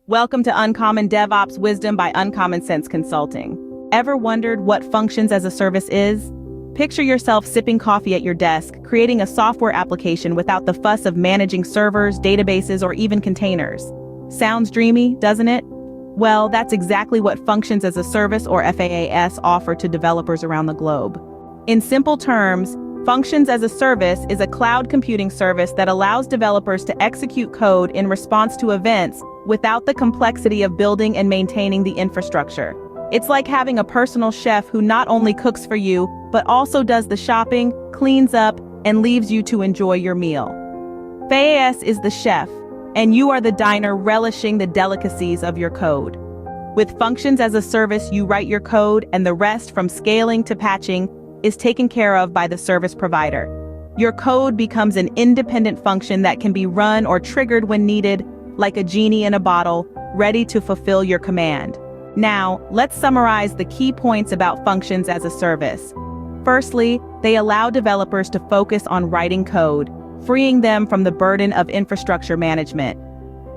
Welcome to Uncommon DevOps Wisdom by Uncommon Sense Consulting. Ever wondered what functions as a service is? Picture yourself sipping coffee at your desk, creating a software application without the fuss of managing servers, databases, or even containers. Sounds dreamy, doesn't it? Well, that's exactly what functions as a service, or FaaS, offer to developers around the globe. In simple terms, functions as a service is a cloud computing service that allows developers to execute code in response to events without the complexity of building and maintaining the infrastructure. It's like having a personal chef who not only cooks for you, but also does the shopping, cleans up, and leaves you to enjoy your meal. FaaS is the chef, and you are the diner relishing the delicacies of your code. With functions as a service, you write your code, and the rest, from scaling to patching, is taken care of by the service provider. Your code becomes an independent function that can be run or triggered when needed, like a genie in a bottle, ready to fulfill your command. Now, let's summarize the key points about functions as a service. Firstly, they allow developers to focus on writing code, freeing them from the burden of infrastructure management.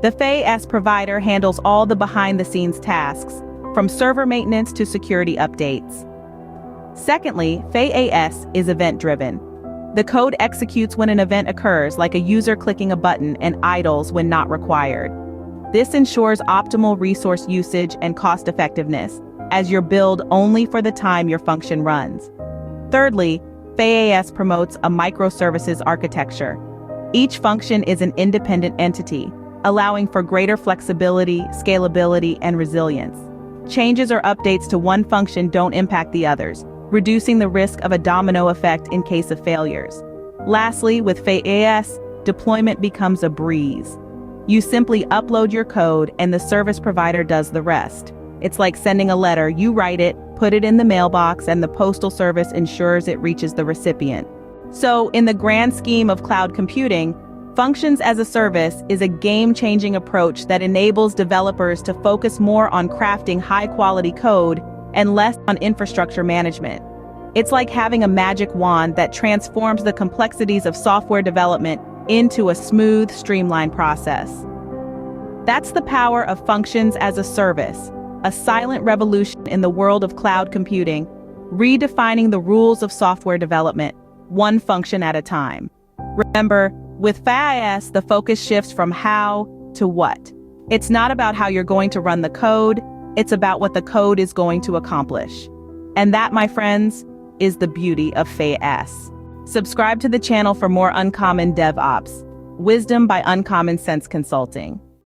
The FaaS provider handles all the behind-the-scenes tasks, from server maintenance to security updates. Secondly, FaaS is event-driven. The code executes when an event occurs, like a user clicking a button, and idles when not required. This ensures optimal resource usage and cost-effectiveness, as you're billed only for the time your function runs. Thirdly, FaaS promotes a microservices architecture. Each function is an independent entity, allowing for greater flexibility, scalability, and resilience. Changes or updates to one function don't impact the others, reducing the risk of a domino effect in case of failures. Lastly, with FaaS, deployment becomes a breeze. You simply upload your code and the service provider does the rest. It's like sending a letter. You write it, put it in the mailbox, and the postal service ensures it reaches the recipient. So, in the grand scheme of cloud computing, functions as a service is a game-changing approach that enables developers to focus more on crafting high-quality code and less on infrastructure management. It's like having a magic wand that transforms the complexities of software development into a smooth, streamlined process. That's the power of functions as a service, a silent revolution in the world of cloud computing, redefining the rules of software development, one function at a time. Remember, with FaaS, the focus shifts from how to what. It's not about how you're going to run the code, it's about what the code is going to accomplish. And that, my friends, is the beauty of FaaS. Subscribe to the channel for more Uncommon DevOps Wisdom by Uncommon Sense Consulting.